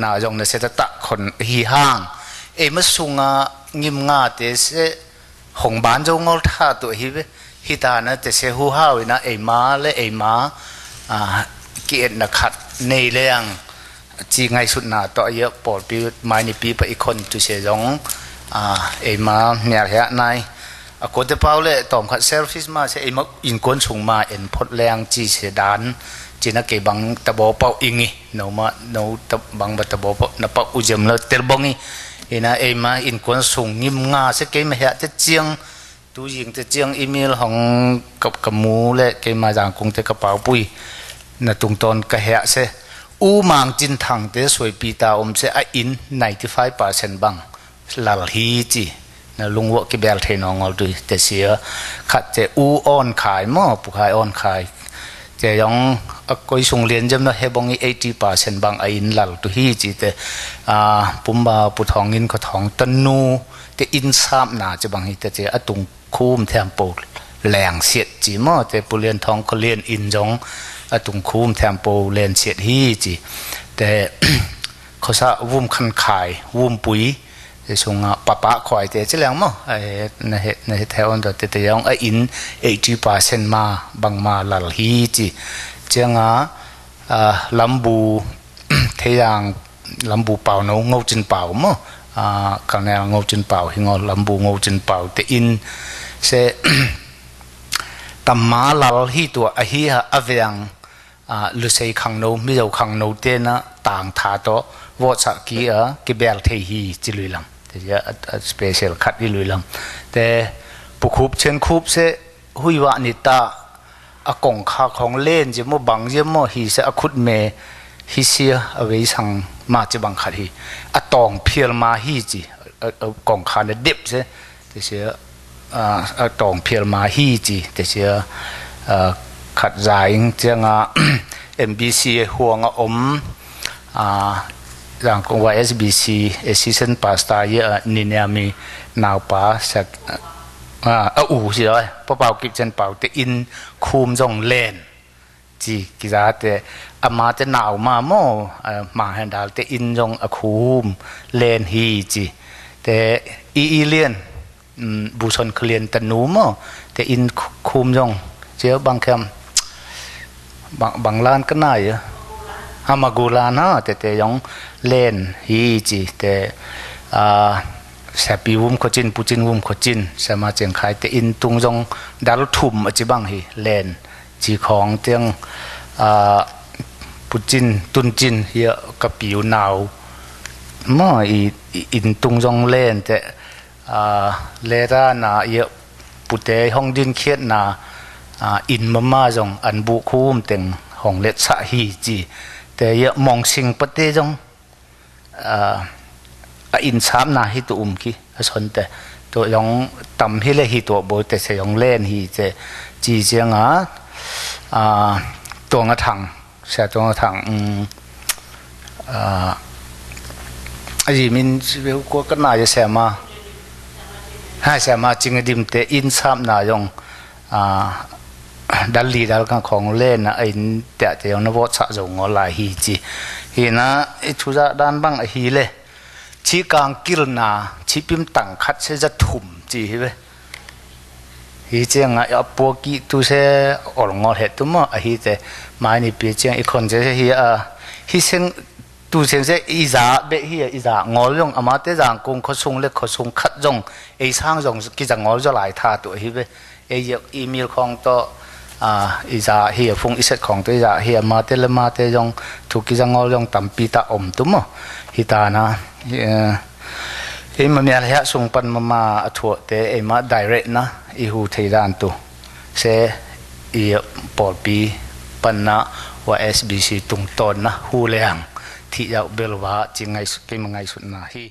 นาจงในเสตตะคนฮีห้างมาสุงงิมงาเตเสหงบานจงงอท่าตัวฮิตานะแต่เสหูห้าวินะมาและมาเกียรตินักขัดในเรื่องจีไงสุดหนาต่อเยอะปอดปีไม่ในปีไปอีกคนจุเสจงมาเนี่ยแค่ไหนก็จะเป่าเลยต่อมขัดเซลฟิสมาเสมาอินก้นสูงมาพดแรงจีเสดานจีนักเก็บบังตะโบเป่าอิงโนมาโนตะบังบัตะโบเป่านับเป่าอุจมแล้วเตลบงมาอินก้นสูงงิมงาเสเก็บมาเหจะเจียงตัวยิงจะเจียงอีเมลของกับมูและเก็บมาจากกรุงเทพกระเป๋าปุยน่ะตรงตอนกระเหะเสมังจินทังเตสวยปีตาเสอิน95%บังลาลฮีจีน่ะลุงวะกิเบลเทนองอลดูแต่เสียขัดเจอ่อนขายมั่วปุขายอ่อนขายเจยังก็ส่งเรียนจำนวนเฮบง80%บังอินลาลตุฮีจีแต่ปุ่มบาปุทองอินก็ทองตันนูแต่อินซ้ำหนาจะบังฮีแต่เจอตุงคูมแทมโปแหลงเสียดจีมั่วแต่ปุเรียนทองก็เรียนอินจงตุงคูมแทมโปเลนเสียดฮีจีแต่เขาซะวุ่มคันขายวุ่มปุ๋ยส่งปะปะควายแต่เจ้าแหลงมั้งในแถวนั้นแต่ยังอิน80%มาบังมาลาลฮีจีเจ้าลำบูเทียงลำบูเป่าโนงจินเป่ามั้งกันแนวงจินเป่าหิงลำบูงจินเป่าแต่อินเสตัมมาลาลฮีตัวฮีฮะอเวียงลุเซขังโนมิเจ้าขังโนเตนะต่างท่าโตวอสักกี้กิเบลเทฮีจิลุยลังแต่จะสเปเชียลคัดจิลุยลังแต่ปุคุบเช่นคุบเสหุยวานิตากงข้าของเล่นจะมั่วบังจะมั่วฮีเสอคุดเมฮิเซียเอาไว้สั่งมาจะบังคัดฮีตองเพียลมาฮีจีกงข้าเนี่ยเด็บเสแต่เสียตองเพียลมาฮีจีแต่เสียขัดใจเจ้าMBC ห่วงหลังของว่า SBC Assistant Pastor เยอะนี่เนี่ยมีนาวป้าสักสิเลยพอเป่ากิจจันเป่าแต่อินคุมจงเล่นจีกิจาแต่มาจะหนาวมาโม่มาแฮนดาลแต่อินจงคุมเล่นฮีจีแต่อีเลียนบุษนเคลียนแต่หนูโม่แต่อินคุมจงเจ้าบางคำบางล้านก็น่าอยู่ฮามากูลานะแต่ยังเล่นฮีจีแต่เสปีวุ้มขจินปูจินวุ้มขจินสมาเจียงขายแต่อินตุงจงดารุทุ่มอจิบังฮีเล่นจีของเตียงปูจินตุนจินเยอะกับปิวหนาวมั่วอินตุงจงเล่นแต่เลรานาเยอะปุเตห้องดินเคียดนาอินมาจงอันบุคุมเต็งของเล็ดสะฮีจีแต่เยอะมองสิ่งปฏิจงอินสามนาฮิตุกี้สนแต่ตัวยองตำฮิเลฮิตัวโบแต่เสียงเล่นฮีเจจีเจียงตัวงะถังเสียตัวงะถังจีมินเวลก็ก็น่าจะเสียมาให้เสียมาจริงดิมแต่อินสามนายองดัลลีดัลกันของเล่นนะไอ้แต่เดี๋ยวนวัตสะสงอลายฮีจีฮีนะไอ้ทุจด้านบ้างไอ้ฮีเลยชีกางกิลนาชีพิมตังคัดเสจะถุ่มจีเว้ยฮีเจียงอ่ะปวกีตุเสอรองอเหตุมั้งไอ้ฮีแต่ไม่นี่เปียเจียงอีกคนจะฮีฮีเซนตุเซนเสอีจ่าเบฮีอีจ่างอลงอามาเตจางกงขสุงเล็กขสุงคัดจงไอ้สร้างจงกิจงอลจะหลายท่าตัวฮีเว้ยไอ้อีเมลของตัวอีจ่าเฮียฟงอิเซตของตัวจ่าเฮียมาเตลมาเตจงถูกกิจงอลงตั้มปีตาอมตุ้มฮิตานะมันมีอะไรฮะส่งปันมาถั่วแต่มา direct นะอีหูไทยด้านตัวเสอีปอดปีปันนะว่า SBC ตรงตอนนะหูเลี้ยงที่จะเบลว่าจริงไงกินมังไงสุดนะฮี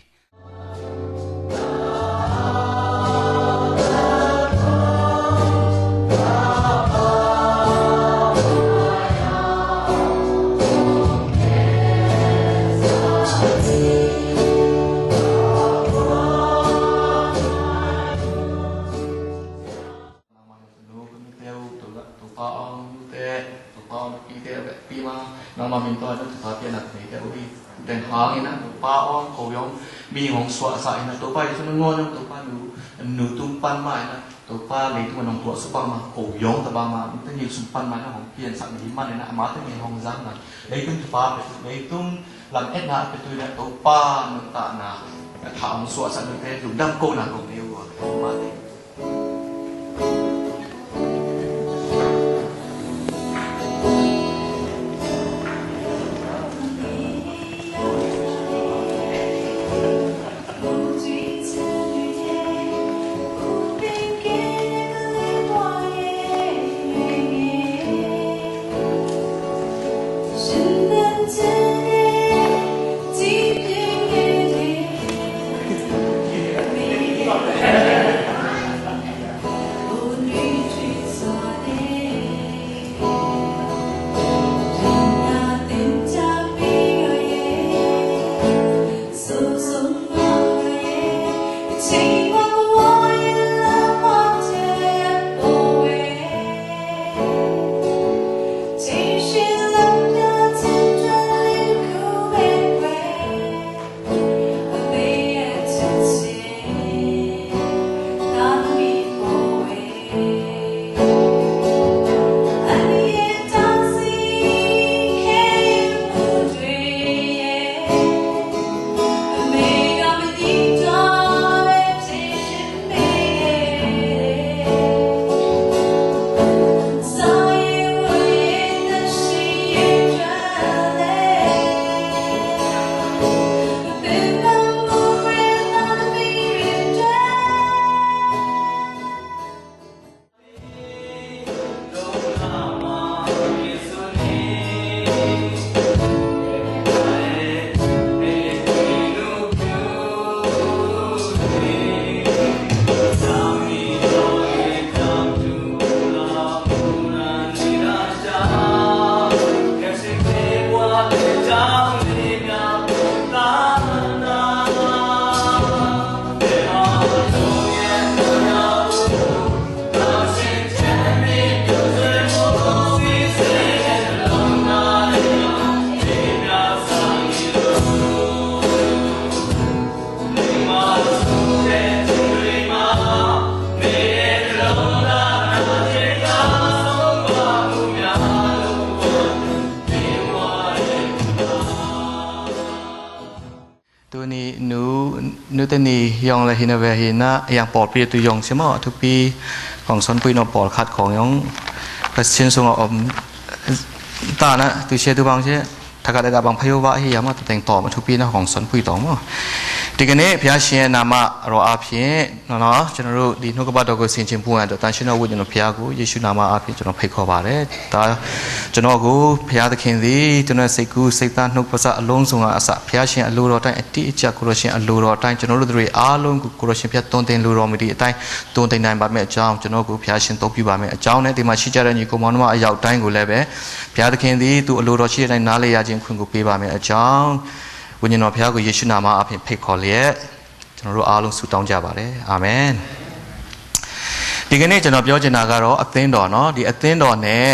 น้องมามินตัวนั่นถือว่าเป็นหนักหนีแต่อุ้ย แต่หางนะตัวป้าอ้อมเขายองมีของสวะใส่นะตัวป้าที่มันงอนตัวป้าหนูตุ้มปั้นไม้นะตัวป้าเลยที่มันน้องตัวสุปังมาเขายองแต่บามาตั้งยิงสุปันมาของเปลี่ยนสักนิดมันเลยนะมาตั้งยิงของจังนะเลยตุ้มป้าเลยตุ้มหลังเอ็ดนะเป็นตัวเนี่ยตัวป้ามันตาหนาถามสวะสักนิดแค่อยู่ดั้งโกนหนักของเดียวมาเลยนูเตนียองเลยหินาเวหินะอย่างปอดเปรียตุยองใช่ไหมทุกปีของสนปุยนอปอดคัดของยองประชินทรงอมตานะตุเชตุบางเช่ถ้าการกับบางพายุวะที่ยามาแต่งต่อมาทุกปีนะของสนปุยต่อมั้งทีนี้พยาเชียนามะรออาเพียเนาะฉันรู้ดีนุกบาดก็สิ่งเช่นพวกนั้นแต่ฉันเอาวุฒินพยากูยิชุนามะอาเพียจนไปขอบาร์แต่ฉันเอากูพยาตะเคียนดีจนสิกูสิตานุกภาษาลงส่งอาสาพยาเชียนลูรอตั้งที่จะกุโรเชียนลูรอตั้งฉันรู้ด้วยอารมณ์กุโรเชียนพยาต้นเต็นลูรอไม่ดีตั้งต้นเต็นนายบาดเมจาวฉันเอากูพยาเชียนตบอยู่บาดเมจาวเนี่ยที่มาชี้จาระนี่กูมองว่าอยากตั้งกูเลยเบ้พยาตะเคียนดีตัวลูรอเชียนในนาเลยยาจิงคุณกูปีบาดเมจาววันนี้น้องพยากูยิชุนามะอาเพียเพคขอเลี้ยကျွန်တော်တို့အားလုံးဆုတောင်းကြပါတယ်အာမင်ဒီကနေ့ကျွန်တော်ပြောချင်တာကတော့အသင်းတော်เนาะဒီအသင်းတော်နဲ့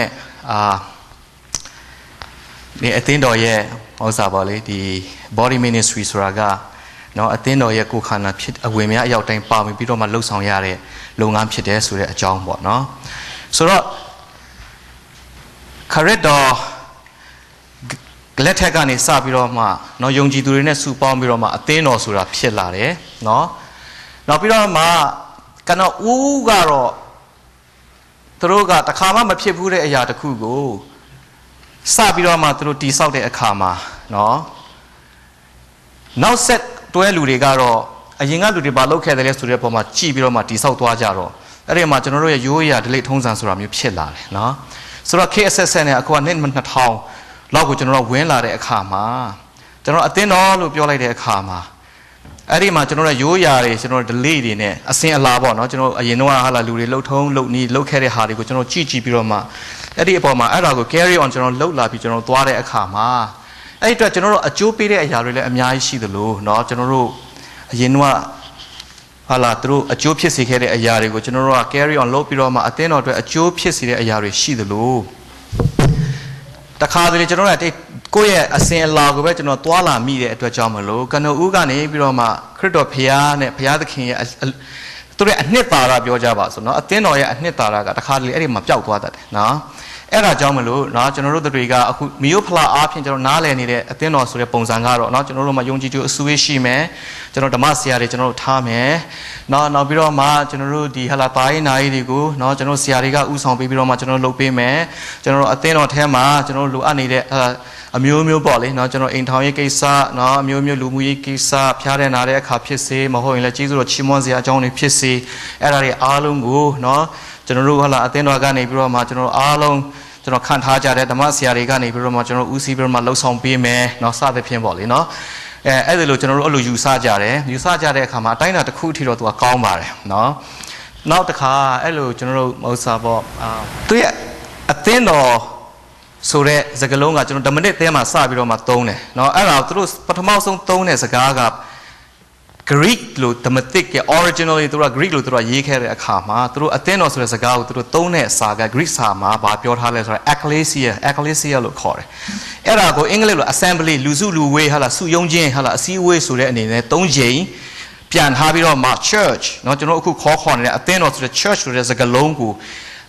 ဒီအသင်းတော်ရဲ့ဥစ္စာပါလေဒီ body ministry ဆိုတာကเนาะအသင်းတော်ရဲ့ကိုယ်ခန္ဓာဖြစ်အဝင်များအရောက်တိုင်းပါဝင်ပြီးတော့မှလှုပ်ဆောင်ရတဲ့လုပ်ငန်းဖြစ်တယ်ဆိုတဲ့အကြောင်းပေါ့เนาะဆိုတော့ခရစ်တော်လက်ထက်ကနေစပြီးတော့မှเนาะယုံကြည်သူတွေနဲ့စုပေါင်းပြီးတော့မှအသင်းတော်ဆိုတာဖြစ်လာတယ်เนาะနောက်ပြီးတော့မှကတော့ဦးကတော့သူတို့ကတခါမှမဖြစ်ဘူးတဲ့အရာတစ်ခုကိုစပြီးတော့မှသူတို့တိဆောက်တဲ့အခါမှာเนาะနောက်ဆက်တွဲလူတွေကတော့အရင်ကလူတွေဘာလုပ်ခဲ့တယ်လဲဆိုတဲ့ပုံမှာကြည့်ပြီးတော့မှတိဆောက်သွားကြတော့အဲ့ဒီမှာကျွန်တော်တို့ရဲ့ရိုးရာဒလိထုံးစံဆိုတာမျိုးဖြစ်လာတယ်เนาะဆိုတော့ KSS နဲ့အခုကနှစ်2000လောက်ကိုကျွန်တော်တို့ဝင်လာတဲ့အခါမှာကျွန်တော်အသင်းတော်လို့ပြောလိုက်တဲ့အခါမှာအဲ့ဒီမှာကျွန်တော်တို့ရိုးရာတွေကျွန်တော်တို့ delay တွေနဲ့အစင်အလာပေါ့နော်ကျွန်တော်အရင်တော့ဟာလာလူတွေလှုပ်ထုံးလှုပ်နီးလှုပ်ခဲ့တဲ့ဟာတွေကိုကျွန်တော်ကြည့်ပြီးတော့မှအဲ့ဒီအပေါ်မှာအဲ့ဒါကို carry on ကျွန်တော်လှုပ်လာပြီးကျွန်တော်သွားတဲ့အခါမှာအဲ့ဒီအတွက်ကျွန်တော်တို့အကျိုးပေးတဲ့အရာတွေလည်းအများကြီးရှိသလိုเนาะကျွန်တော်တို့အရင်တော့ဟာလာသူတို့အကျိုးဖြစ်စေခဲ့တဲ့အရာတွေကိုကျွန်တော်တို့က carry on လုပ်ပြီးတော့မှအသင်းတော်အတွက်အကျိုးဖြစ်စေတဲ့အရာတွေရှိသလိုတ တခါတလေကျွန်တော်တို့ကိုယ့်ရဲ့အစဉ်အလာကိုပဲကျွန်တော်တွာလာမိတဲ့အတွက်ကြောင့်မလို့ကနဦးကနေပြီးတော့မှခရစ်တော်ဖျားနဲ့ဖျားသခင်ရဲ့သူရဲ့အနှစ်သာရပြောကြပါဆိုနော်အသင်းတော်ရဲ့အနှစ်သာရကတခါတလေအဲ့ဒီမှာပျောက်သွားတတ်တယ်နော်အဲ့ဒါကြောင့်မလို့เนาะကျွန်တော်တို့တွေကအခုမီယိုဖလာအားဖြင့်ကျွန်တော်နားလည်နေတဲ့အသင်းတော်ဆိုတဲ့ပုံစံကတော့เนาะကျွန်တော်တို့မှာယုံကြည်သူအစုဝေးရှိမယ်ကျွန်တော်ဓမ္မဆရာတွေကျွန်တော်တို့ထားမယ်เนาะနောက်ပြီးတော့မှကျွန်တော်တို့ဒီဟလာတာရေးနာရေးတွေကိုเนาะကျွန်တော်ဆရာတွေကဥဆောင်ပေးပြီးတော့မှကျွန်တော်လုပ်ပေးမယ်ကျွန်တော်တို့အသင်းတော်ထဲမှာကျွန်တော်တို့လိုအပ်နေတဲ့အမျိုးမျိုးပေါ့လေเนาะကျွန်တော်အိမ်ထောင်ရေးကိစ္စเนาะအမျိုးမျိုးလူမှုရေးကိစ္စဖျားတဲ့နာတဲ့အခါဖြစ်စေမဟုတ်ရင်လည်းကျေးဇူးတော်ချီးမွမ်းစရာအကြောင်းတွေဖြစ်စေအဲ့ဒါတွေအားလုံးကိုเนาะကျွန်တော်တို့ဟလာအသင်းတော်ကနေပြီးတော့မှကျွန်တော်တို့အားလုံးကျွန်တော်ခံထားကြတဲ့ဓမ္မဆရာတွေကနေပြီးတော့မှကျွန်တော်ဦးစီးပြီးတော့မှလှုပ်ဆောင်ပေးမယ်เนาะစသဖြင့်ပေါ့လေเนาะအဲ့ဒါလိုကျွန်တော်တို့အဲ့လိုယူဆကြတယ်ယူဆကြတဲ့အခါမှာအတိုင်းအတာတစ်ခုအထိတော့သူကကောင်းပါတယ်เนาะနောက်တစ်ခါအဲ့လိုကျွန်တော်တို့မဟုတ်စားပေါ့သူရဲ့အသင်းတော်ဆိုတဲ့စကားလုံးကကျွန်တော်10မိနစ်တဲမှာစပြီးတော့မှသုံးတယ်เนาะအဲ့ဒါသူတို့ပထမဆုံးသုံးတဲ့စကားကGreek လို့ Thematic က originally သူတို့က Greek လို့သူတို့ရေးခဲ့တဲ့အခါမှာသူတို့အသင်းတော်ဆိုတဲ့စကားကိုသူတို့သုံးတဲ့စာက Greek စာမှာဗာပြောထားလဲဆိုတော့ ecclesia လို့ခေါ်တယ်အဲ့ဒါကိုအင်္ဂလိပ်လို assembly လူစုလူဝေးဟာလားစုယုံခြင်းဟာလားအစည်းအဝေးဆိုတဲ့အနေနဲ့၃ချိန်ပြန်ထားပြီးတော့မှ church เนาะကျွန်တော်အခုခေါ်နေတဲ့အသင်းတော်ဆိုတဲ့ church ဆိုတဲ့စကားလုံးကို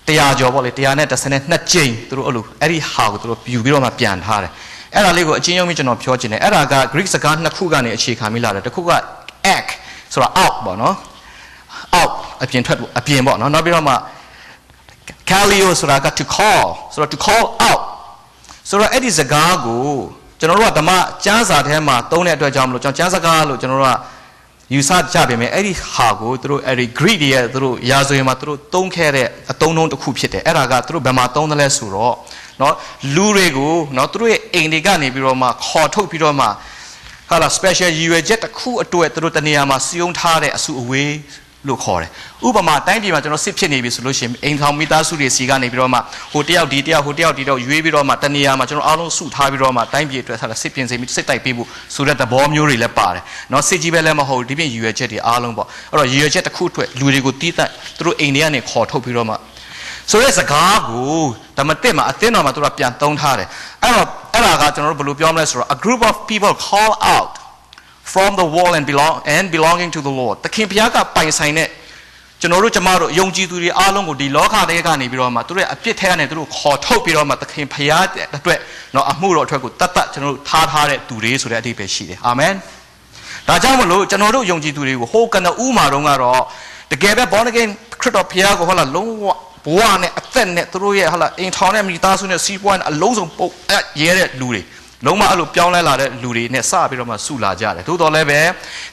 100ကျော်ပေါ့လေ132ကြိမ်သူတို့အဲ့လိုအဲ့ဒီဟာကိုသူတို့ယူပြီးတော့မှပြန်ထားတယ်အဲ့ဒါလေးကိုအချင်းချင်းကျွန်တော်ပြောချင်တယ်အဲ့ဒါက Greek စကားနှစ်ခုကနေအခြေခံပြီးလာတယ်တစ်ခုကact ဆိုတာ out ပေါ့နော် out အပြင်ထွက်အပြင်ပေါ့နော်နောက်ပြီးတော့မှ callio ဆိုတာက to call ဆိုတော့ to call out ဆိုတော့အဲ့ဒီစကားကိုကျွန်တော်တို့ကဓမ္မကျမ်းစာထဲမှာသုံးတဲ့အတွက်ကြောင့်မလို့ကျွန်တော်ကျမ်းစကားလို့ကျွန်တော်တို့ကယူဆကြပြင်မယ်အဲ့ဒီဟာကိုသူတို့အဲ့ဒီ Greek တွေရဲ့သူတို့ရာဇဝင်မှာသူတို့သုံးခဲ့တဲ့အသုံးနှုန်းတစ်ခုဖြစ်တယ်အဲ့ဒါကသူတို့ဘယ်မှာသုံးတယ်လဲဆိုတော့เนาะလူတွေကိုเนาะသူတို့ရဲ့အိမ်တွေကနေပြီးတော့မှခေါ်ထုတ်ပြီးတော့မှဟာလာ special ရည်ရွယ်ချက်တစ်ခုအတွက်သူတို့တနေရာမှာစီယုံထားတဲ့အစုအဝေးလို့ခေါ်တယ်ဥပမာတိုင်းပြည်မှာကျွန်တော်စစ်ဖြစ်နေပြီဆိုလို့ရှိရင်အိမ်ထောင်မိသားစုတွေစီကနေပြီးတော့မှဟိုတယောက်ဒီတယောက်ဟိုတယောက်ဒီတယောက်ရွေးပြီးတော့မှတနေရာမှာကျွန်တော်အားလုံးစုထားပြီးတော့မှတိုင်းပြည်အတွက်ဟာလာစစ်ပြင်စေပြီးစစ်တိုက်ပေးဖို့ဆိုတဲ့သဘောမျိုးတွေလည်းပါတယ်เนาะစစ်ကြီးပဲလည်းမဟုတ်ဒီပြင်ရည်ရွယ်ချက်တွေအားလုံးပေါ့အဲ့တော့ရည်ရွယ်ချက်တစ်ခုအတွက်လူတွေကိုတီးတက်သူတို့အိမ်တွေကနေခေါ်ထုတ်ပြီးတော့မှဆိုတဲ့စကားကိုဓမ္မတစ်မှာအသင်းတော်မှာသူတို့ပြန်သုံးထားတယ်အဲ့ဒါကကျွန်တော်တို့ဘယ်လိုပြောမလဲဆိုတော့ a group of people call out from the world and belonging to the Lord တခင်ဘုရားကပိုင်ဆိုင်တဲ့ကျွန်တော်တို့ကျမတို့ယုံကြည်သူတွေအားလုံးကိုဒီလောကထဲကနေပြီးတော့မှသူတို့ရဲ့အပြစ်ထဲကနေသူတို့ခေါ်ထုတ်ပြီးတော့မှတခင်ဘုရားအတွက်เนาะအမှုတော်အတွက်ကိုတတ်ကျွန်တော်တို့ထားတဲ့သူတွေဆိုတဲ့အဓိပ္ပာယ်ရှိတယ်အာမင်ဒါကြောင့်မလို့ကျွန်တော်တို့ယုံကြည်သူတွေကိုဟိုကနဦးမှာတော့ကတော့တကယ်ပဲ born again ခရစ်တော်ဘုရားကိုဟုတ်လားလုံးဝဘဝနဲ့အသက်နဲ့သူတို့ရဲ့ဟုတ်လားအိမ်ထောင်နဲ့မိသားစုနဲ့စီးပွားနဲ့အလုံးစုံပုတ်ရဲတဲ့လူတွေလုံးဝအဲ့လိုပြောင်းလဲလာတဲ့လူတွေနဲ့စပြီးတော့မှစုလာကြတယ်သို့တော်လည်းပ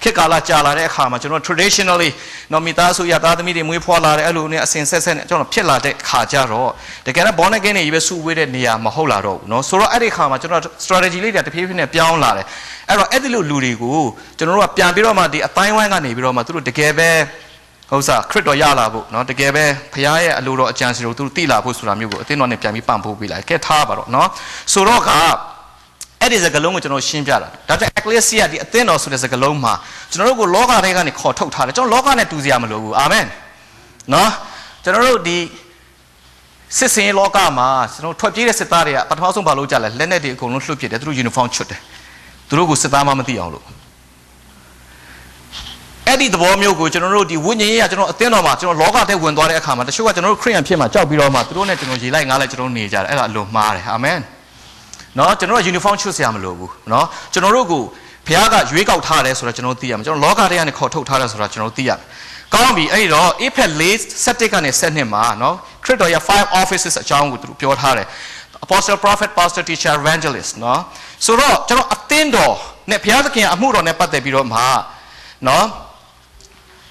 ဲခေတ်ကာလကြာလာတဲ့အခါမှာကျွန်တော် traditionally နော်မိသားစုရသားသမီးတွေမွေးဖွားလာတဲ့အဲ့လိုနဲ့အစဉ်ဆက်နဲ့ကျွန်တော်ဖြစ်လာတဲ့ခါကြတော့တကယ်တော့ born again တွေပဲစုဝေးတဲ့နေရာမဟုတ်လာတော့ဘူးเนาะဆိုတော့အဲ့ဒီခါမှာကျွန်တော် strategy လေးတွေတဖြည်းဖြည်းနဲ့ပြောင်းလာတယ်အဲ့တော့အဲ့ဒီလိုလူတွေကိုကျွန်တော်တို့ကပြန်ပြီးတော့မှဒီအတိုင်းဝိုင်းကနေပြီးတော့မှသူတို့တကယ်ပဲဟုတ်စားခရစ်တော်ရလာဖို့เนาะတကယ်ပဲဖခင်ရဲ့အလိုတော်အကြံစီတော်သူတို့သိလာဖို့ဆိုတာမျိုးကိုအသင်းတော်နဲ့ပြန်ပြီးပံ့ပိုးပေးလိုက်ကဲထားပါတော့เนาะဆိုတော့ကအဲ့ဒီစကားလုံးကိုကျွန်တော်ရှင်းပြတာဒါတဲ့ ecclesia ဒီအသင်းတော်ဆိုတဲ့စကားလုံးမှာကျွန်တော်တို့ကိုလောကထဲကနေခေါ်ထုတ်ထားတယ်ကျွန်တော်လောကနဲ့တူစရာမလိုဘူးအာမင်နော်ကျွန်တော်တို့ဒီစစ်စင်လောကမှာကျွန်တော်ထွက်ပြေးတဲ့စစ်သားတွေကပထမဆုံးဘာလုပ်ကြလဲလက်နက်တွေအကုန်လုံးလွှတ်ပစ်တယ်သူတို့ uniform ချွတ်တယ်သူတို့ကိုစစ်သားမှမသိအောင်လို့အဲ့ဒီသဘောမျိုးကိုကျွန်တော်တို့ဒီဝိညာဉ်ရေးကကျွန်တော်အသင်းတော်မှာကျွန်တော်လောကထဲဝင်သွားတဲ့အခါမှာတချို့ကကျွန်တော်တို့ခရိယန်ဖြစ်မှာကြောက်ပြီးတော့မှသူတို့နဲ့ကျွန်တော်ရေလိုက်ငားလိုက်ကျွန်တော်နေကြတယ်အဲ့ဒါအလွန်မှားတယ်အာမင်နော်ကျွန်တော်တို့ uniform ချွတ်စရာမလိုဘူးနော်ကျွန်တော်တို့ကိုဘုရားကရွေးကောက်ထားတယ်ဆိုတော့ကျွန်တော်သိရမယ်ကျွန်တော်လောကထဲကနေခေါ်ထုတ်ထားတယ်ဆိုတော့ကျွန်တော်သိရမယ်ကောင်းပြီအဲ့တော့ April 7 ကနေ7မှာနော်ခရစ်တော်ရဲ့5 offices အကြောင်းကိုသူပြောထားတယ် Apostle Prophet Pastor Teacher Evangelist နော်ဆိုတော့ကျွန်တော်အသင်းတော်နဲ့ဘုရားသခင်အမှုတော်နဲ့ပတ်သက်ပြီးတော့မှနော်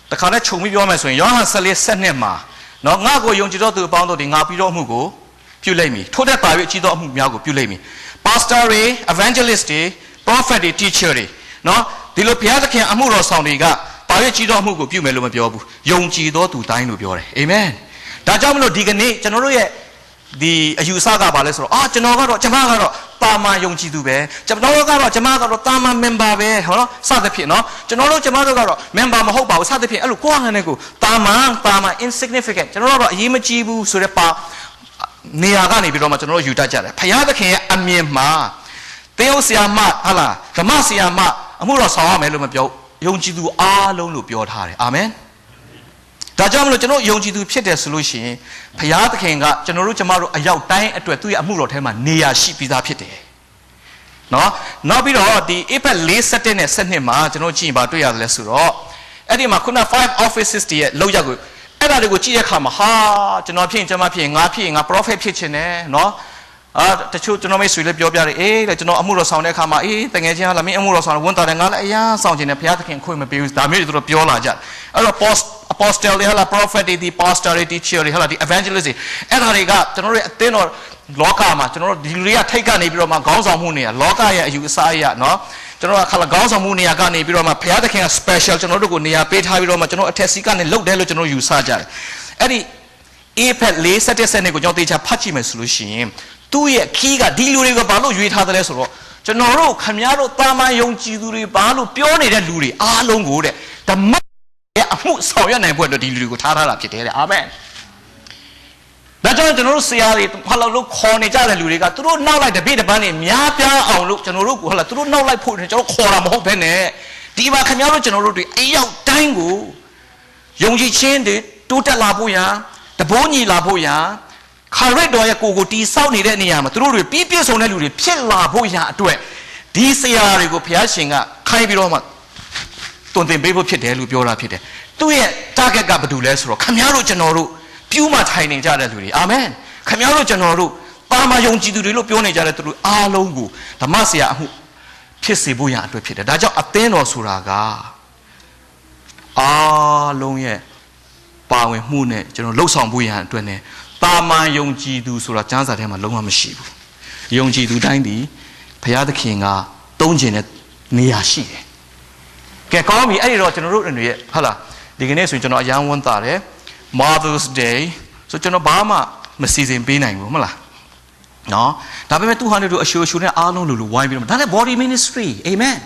တခါနဲ့ခြုံပြီးပြောမယ်ဆိုရင်ယောဟန်14:7မှာနော်ငါ့ကိုယုံကြည်တော်သူအပေါင်းတို့ဒီငါပြီးတော့မှုကိုပြုလိုက်မည်ထို့တဲ့ပါ၍အကြီးသောအမှုများကိုပြုလိုက်မည် pastor တွေ evangelist တွေ prophet တွေ teacher တွေနော်ဒီလိုဘုရားသခင်အမှုတော်ဆောင်တွေကပါ၍ကြီးသောအမှုကိုပြုမယ်လို့မပြောဘူးယုံကြည်သောသူတိုင်းလို့ပြောတယ်အာမင်ဒါကြောင့်မလို့ဒီကနေ့ကျွန်တော်တို့ရဲ့ဒီအယူအဆကဘာလဲဆိုတော့ကျွန်တော်ကတော့ကျမကတော့တာမန်ယုံကြည်သူပဲကျွန်တော်တို့ကတော့ကျမကတော့တာမန် member ပဲဟောနော်စသဖြင့်နော်ကျွန်တော်တို့ကျမတို့ကတော့ member မဟုတ်ပါဘူးစသဖြင့်အဲ့လိုကိုယ့်ဟာနဲ့ကိုတာမန် insignificant ကျွန်တော်တို့ကတော့အရေးမကြီးဘူးဆိုတဲ့ပါ နေရာကနေပြီးတော့မှကျွန်တော်တို့ယူတတ်ကြတယ်ဘုရားသခင်ရဲ့အမြင်မှာသင်ဟုတ်ဆရာမဟာလားဓမ္မဆရာမအမှုတော်ဆောင်ရမယ်လို့မပြောယုံကြည်သူအားလုံးလို့ပြောထားတယ်အာမင်ဒါကြောင့်မလို့ကျွန်တော်ယုံကြည်သူဖြစ်တယ်ဆိုလို့ရှိရင်ဘုရားသခင်ကကျွန်တော်တို့ကျမတို့အရောက်တိုင်းအတွက်သူ့ရဲ့အမှုတော်ထဲမှာနေရာရှိပြီးသားဖြစ်တယ်နော်နောက်ပြီးတော့ဒီ April 4 နဲ့7မှာကျွန်တော်ကြည့်ရင်ဗာတွေ့ရတယ်လဲဆိုတော့အဲ့ဒီမှာခုန5 offices တည်းရဲ့လောက်ရက်ကိုအဲ့ဒါတွေကိုကြည့်တဲ့အခါမှာဟာကျွန်တော်ဖြစ်ရင်ကျွန်မဖြစ်ရင်ငါဖြစ်ရင်ငါ prophet ဖြစ်ချင်တယ်နော်တချို့ကျွန်တော်မိတ်ဆွေလည်းပြောပြတယ်အေးလေကျွန်တော်အမှုတော်ဆောင်တဲ့အခါမှာအေးတကယ်ချင်းဟာလာမင်းအမှုတော်ဆောင်ဝန်တာတယ်ငါလည်းအရာဆောင်ချင်တယ်ဘုရားသခင်ခွင့်မပေးဘူးဒါမျိုးတွေတို့ပြောလာကြအဲ့တော့ apostle တွေဟာလာ prophet တွေ pastor တွေ teacher တွေဟာလာဒီ evangelist တွေအဲ့ဒါတွေကကျွန်တော်တို့အသင်းတော်လောကမှာကျွန်တော်တို့ဒီလူတွေကထိတ်ကနေပြီးတော့မှခေါင်းဆောင်မှုနေရလောကရဲ့အယူအဆအရနော်ကျွန်တော်ကခလာခေါင်းဆောင်မှုနေရာကနေပြီးတော့မှဘုရားသခင်က special ကျွန်တော်တို့ကိုနေရာပေးထားပြီးတော့မှကျွန်တော်အထက်စီးကနေလှုပ်တယ်လို့ကျွန်တော်ယူဆကြတယ်အဲ့ဒီ April 4 နဲ့ကိုကျွန်တော်တေချာဖတ်ကြည့်မယ်ဆိုလို့ရှိရင်သူ့ရဲ့ခီးကဒီလူတွေကဘာလို့ရွေးထားတယ်လဲဆိုတော့ကျွန်တော်တို့ခမည်းတော်တာမန်ယုံကြည်သူတွေဘာလို့ပြောနေတဲ့လူတွေအားလုံးကိုတဲ့ဓမ္မရဲ့အမှုဆောင်ရနိုင်ဖို့အတွက်ဒီလူတွေကိုထားတာဖြစ်တယ်တဲ့အာမင်ဒါကြောင့်ကျွန်တော်တို့ဆရာတွေဘာလို့ခေါ်နေကြတဲ့လူတွေကသူတို့နောက်လိုက်တပိတပန်းနေများပြားအောင်လို့ကျွန်တော်တို့ကဟုတ်လားသူတို့နောက်လိုက်ဖို့ကျွန်တော်ခေါ်တာမဟုတ်ဘဲနဲ့ဒီမှာခင်ဗျားတို့ကျွန်တော်တို့တွေအရောက်တိုင်းကိုယုံကြည်ခြင်းတွေတိုးတက်လာဖို့ရန်တဘိုးညီလာဖို့ရန်ခါရက်တော်ရဲ့ကိုတီဆောက်နေတဲ့နေရာမှာသူတို့တွေပြည့်ပြည့်စုံတဲ့လူတွေဖြစ်လာဖို့ရန်အတွက်ဒီဆရာတွေကိုဘုရားရှင်ကခိုင်းပြီးတော့မှတွင်တင်ပေးဖို့ဖြစ်တယ်လို့ပြောတာဖြစ်တယ်သူ့ရဲ့ target ကဘာတူလဲဆိုတော့ခင်ဗျားတို့ကျွန်တော်တို့ပြူးမှထိုင်နေကြတဲ့လူတွေအာမင်ခင်ဗျားတို့ကျွန်တော်တို့ပါမယုံကြည်သူတွေလို့ပြောနေကြတဲ့သူတို့အားလုံးကိုဓမ္မဆရာအမှုဖြစ်စေဖို့ရန်အတွက်ဖြစ်တယ်ဒါကြောင့်အသင်းတော်ဆိုတာကအားလုံးရဲ့ပါဝင်မှုနဲ့ကျွန်တော်လှုပ်ဆောင်ဖို့ရန်အတွက် ਨੇ တာမန်ယုံကြည်သူဆိုတာကျမ်းစာထဲမှာလုံးဝမရှိဘူးယုံကြည်သူတိုင်းဒီဘုရားသခင်ကတုံးကျင်တဲ့နေရာရှိတယ်ကဲကောင်းပြီအဲ့ဒီတော့ကျွန်တော်တို့တွေရဲ့ဟုတ်လားဒီကနေ့ဆိုရင်ကျွန်တော်အရန်ဝန်တာတယ် Mother's Day ဆိုကျွန်တော်ဘာမှမစီစဉ်ပေးနိုင်ဘူးမလားနော်ဒါပေမဲ့200တို့အရှိုးနဲ့အားလုံးလူဝိုင်းပြီးတော့ဒါလည်း body ministry amen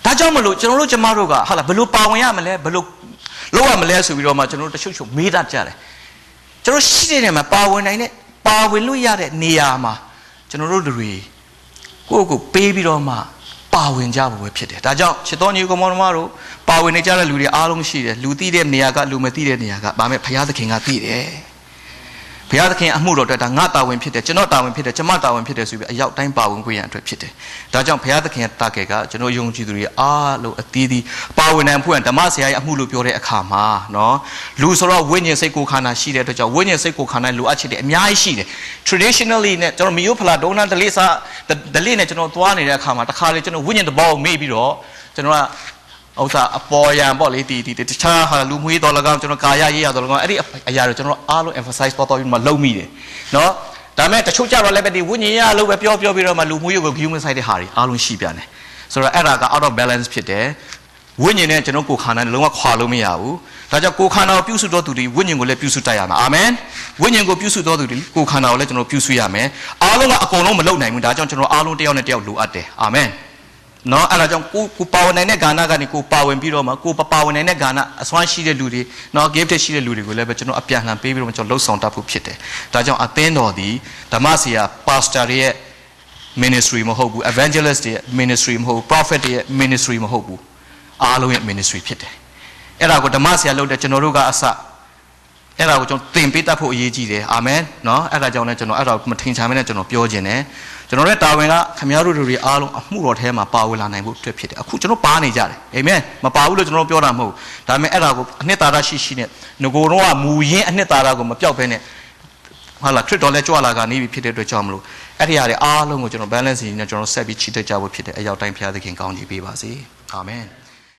ဒါကြောင့်မလို့ကျွန်တော်တို့ကျမတို့ကဟာလားဘယ်လိုပါဝင်ရမလဲဘယ်လိုလုပ်ရမလဲဆိုပြီးတော့မှကျွန်တော်တို့တချို့မေးတတ်ကြတယ်ကျွန်တော်ရှိတဲ့နေရာမှာပါဝင်နိုင်တဲ့ပါဝင်လို့ရတဲ့နေရာမှာကျွန်တော်တို့တွေကိုယ့်ကိုပေးပြီးတော့မှပါဝင်ကြဖို့ပဲဖြစ်တယ်ဒါကြောင့်ချစ်တော်ညီကောင်မတို့ပါဝင်နေကြတဲ့လူတွေအားလုံးရှိတယ်လူသိတဲ့နေရာကလူမသိတဲ့နေရာကဘာမဲ့ဘုရားသခင်ကသိတယ်ဘုရားသခင်အမှုတော်အတွက်ဒါငါတာဝန်ဖြစ်တယ်ကျွန်တော်တာဝန်ဖြစ်တယ်ကျမတာဝန်ဖြစ်တယ်ဆိုပြီးအရောက်တိုင်းပါဝင်ခွင့်ရအတွက်ဖြစ်တယ်ဒါကြောင့်ဘုရားသခင်ရဲ့တာကယ်ကကျွန်တော်ယုံကြည်သူတွေအားလုံးအသီးသီးပါဝင်နိုင်ဖို့ဓမ္မဆရာရဲ့အမှုလို့ပြောတဲ့အခါမှာနော်လူဆိုတော့ဝိညာဉ်စိတ်ကိုယ်ခန္ဓာရှိတဲ့အတွက်ကြောင့်ဝိညာဉ်စိတ်ကိုယ်ခန္ဓာလိုအပ်ချက်တွေအများကြီးရှိတယ် traditionally နဲ့ကျွန်တော်မီယိုဖလာဒိုနာဒလေးစာဒလေးနဲ့ကျွန်တော်သွားနေတဲ့အခါမှာတခါလေကျွန်တော်ဝိညာဉ်တဘောကိုမေ့ပြီးတော့ကျွန်တော်ကဥစ္စာအပေါ်ယံပေါ့လေဒီတခြားဟာလူမွေးတော်လကောင်ကျွန်တော်ကာယရေးရတော်လကောင်အဲ့ဒီအရာတွေကျွန်တော်အားလုံး emphasize ပေါ်ပြီးမှလုံးမိတယ်နော်ဒါပေမဲ့တချို့ကြတော့လည်းပဲဒီဝိညာဉ်ရလို့ပဲပြောပြီးတော့မှလူမွေးကို view မဆိုင်တဲ့ဟာတွေအားလုံးရှိပြန်တယ်ဆိုတော့အဲ့ဒါက out of balance ဖြစ်တယ်ဝိညာဉ်နဲ့ကျွန်တော်ကိုယ်ခန္ဓာနဲ့လုံးဝခွာလို့မရဘူးဒါကြောင့်ကိုယ်ခန္ဓာကိုပြုစုတော်သူတွေဝိညာဉ်ကိုလည်းပြုစုတတ်ရမှာအာမင်ဝိညာဉ်ကိုပြုစုတော်သူတွေကိုယ်ခန္ဓာကိုလည်းကျွန်တော်ပြုစုရမယ်အားလုံးကအကုန်လုံးမလုပ်နိုင်ဘူးဒါကြောင့်ကျွန်တော်အားလုံးတစ်ယောက်နဲ့တစ်ယောက်လိုအပ်တယ်အာမင်နော်အဲ့ဒါကြောင့်ကိုပါဝင်နိုင်တဲ့ဂါဏကနေကိုပါဝင်ပြီးတော့မှကိုပါဝင်နိုင်တဲ့ဂါဏအစွမ်းရှိတဲ့လူတွေနော် gift ရှိတဲ့လူတွေကိုလည်းပဲကျွန်တော်အပြန်လှန်ပေးပြီးတော့ကျွန်တော်လှုပ်ဆောင်တတ်ဖို့ဖြစ်တယ်ဒါကြောင့်အသင်းတော်ဒီဓမ္မဆရာ pastor တွေရဲ့ ministry မဟုတ်ဘူး evangelist တွေရဲ့ ministry မဟုတ်ဘူး prophet တွေရဲ့ ministry မဟုတ်ဘူးအားလုံးရဲ့ ministry ဖြစ်တယ်အဲ့ဒါကိုဓမ္မဆရာလုပ်တဲ့ကျွန်တော်တို့ကအစအဲ့ဒါကိုကျွန်တော်သင်ပေးတတ်ဖို့အရေးကြီးတယ်အာမင်နော်အဲ့ဒါကြောင့်လည်းကျွန်တော်အဲ့ဒါကိုမထင်ချင်မဲနဲ့ကျွန်တော်ပြောခြင်းတယ်ကျွန်တော်ရဲ့တာဝန်ကခင်ဗျားတို့တွေအားလုံးအမှုတော်ထဲမှာပါဝင်လာနိုင်ဖို့အတွက်ဖြစ်တယ်အခုကျွန်တော်ပါနေကြတယ်အာမင်မပါဘူးလို့ကျွန်တော်ပြောတာမဟုတ်ဘူးဒါပေမဲ့အဲ့ဒါကိုအနှစ်သာရရှိနဲ့ငကိုတော့ကမူရင်းအနှစ်သာရကိုမပြောက်ဘဲနဲ့ဟာလာခရစ်တော်လည်းကြွလာကနေပြီဖြစ်တဲ့အတွက်ကြောင့်မလို့အဲ့ဒီဟာတွေအားလုံးကိုကျွန်တော် balance နဲ့ကျွန်တော်ဆက်ပြီးချီတက်ကြဖို့ဖြစ်တယ်အရောက်တိုင်းဘုရားသခင်ကောင်းကြီးပေးပါစေအာမင်